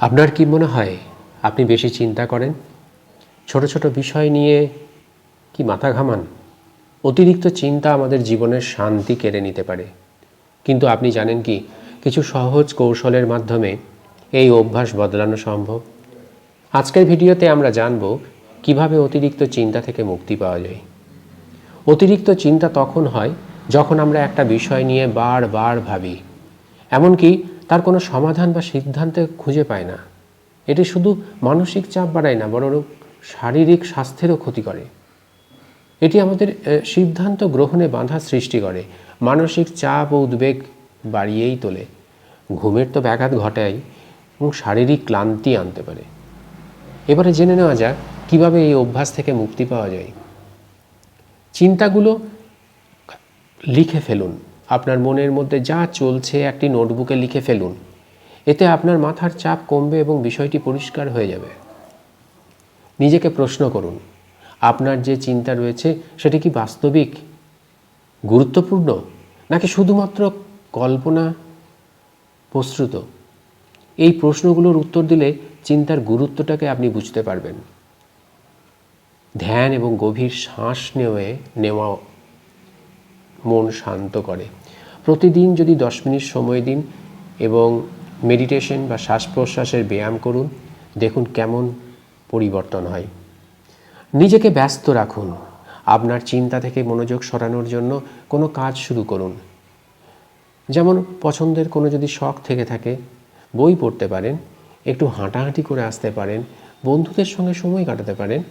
আপনার কি মনে হয় আপনি বেশি চিন্তা করেন? ছোট ছোট বিষয় নিয়ে কি মাথা ঘামান? অতিরিক্ত চিন্তা আমাদের জীবনের শান্তি কেড়ে নিতে পারে। কিন্তু আপনি জানেন কি, কিছু সহজ কৌশলের মাধ্যমে এই অভ্যাস বদলানো সম্ভব। আজকের ভিডিওতে আমরা জানব কিভাবে অতিরিক্ত চিন্তা থেকে মুক্তি পাওয়া যায়। অতিরিক্ত চিন্তা তখন হয় যখন আমরা একটা বিষয় নিয়ে বারবার ভাবি, এমনকি তার কোনো সমাধান বা সিদ্ধান্ত খুঁজে পাই না। এটি শুধু মানসিক চাপ বাড়ায় না, বরং শারীরিক স্বাস্থ্যেরও ক্ষতি করে। এটি আমাদের সিদ্ধান্ত গ্রহণে বাধা সৃষ্টি করে, মানসিক চাপ ও উদ্বেগ বাড়িয়েই তোলে, ঘুমের তো ব্যাঘাত ঘটায় এবং শারীরিক ক্লান্তি আনতে পারে। এবারে জেনে নেওয়া যাক কীভাবে এই অভ্যাস থেকে মুক্তি পাওয়া যায়। চিন্তাগুলো লিখে ফেলুন। আপনার মনের মধ্যে যা চলছে একটি নোটবুকে লিখে ফেলুন। এতে আপনার মাথার চাপ কমবে এবং বিষয়টি পরিষ্কার হয়ে যাবে। নিজেকে প্রশ্ন করুন, আপনার যে চিন্তা রয়েছে সেটি কি বাস্তবিক, গুরুত্বপূর্ণ, নাকি শুধুমাত্র কল্পনা প্রসূত? এই প্রশ্নগুলোর উত্তর দিলে চিন্তার গুরুত্বটাকে আপনি বুঝতে পারবেন। ধ্যান এবং গভীর শ্বাস নেওয়া মন শান্ত করে। প্রতিদিন যদি 10 মিনিট সময় দিন এবং মেডিটেশন বা শ্বাস প্রশ্বাসের ব্যায়াম করুন, দেখুন কেমন পরিবর্তন হয়। নিজেকে ব্যস্ত রাখুন। আপনার চিন্তা থেকে মনোযোগ সরানোর জন্য কোনো কাজ শুরু করুন। যেমন পছন্দের কোনো যদি শখ থেকে থাকে, বই পড়তে পারেন, একটু হাঁটাহাঁটি করে আসতে পারেন, বন্ধুদের সঙ্গে সময় কাটাতে পারেন।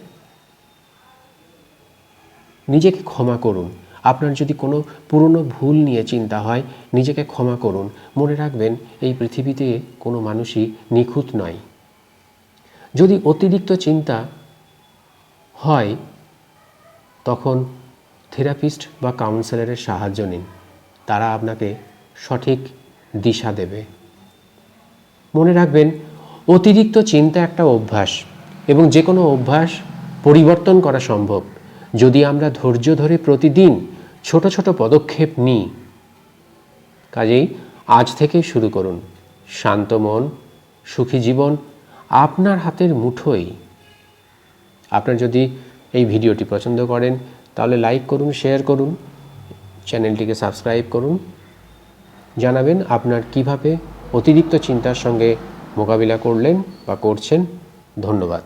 নিজেকে ক্ষমা করুন। আপনার যদি কোনো পুরনো ভুল নিয়ে চিন্তা হয়, নিজেকে ক্ষমা করুন। মনে রাখবেন, এই পৃথিবীতে কোনো মানুষই নিখুঁত নয়। যদি অতিরিক্ত চিন্তা হয়, তখন থেরাপিস্ট বা কাউন্সিলরের সাহায্য নিন। তারা আপনাকে সঠিক দিশা দেবে। মনে রাখবেন, অতিরিক্ত চিন্তা একটা অভ্যাস এবং যে কোনো অভ্যাস পরিবর্তন করা সম্ভব যদি আমরা ধৈর্য ধরে প্রতিদিন ছোট ছোট পদক্ষেপ নিই। কাজেই আজ থেকেই শুরু করুন। শান্ত মন, সুখী জীবন আপনার হাতের মুঠোয়। আপনার যদি এই ভিডিওটি পছন্দ করেন তাহলে লাইক করুন, শেয়ার করুন, চ্যানেলটিকে সাবস্ক্রাইব করুন। জানাবেন আপনার কিভাবে অতিরিক্ত চিন্তার সঙ্গে মোকাবিলা করলেন বা করছেন। ধন্যবাদ।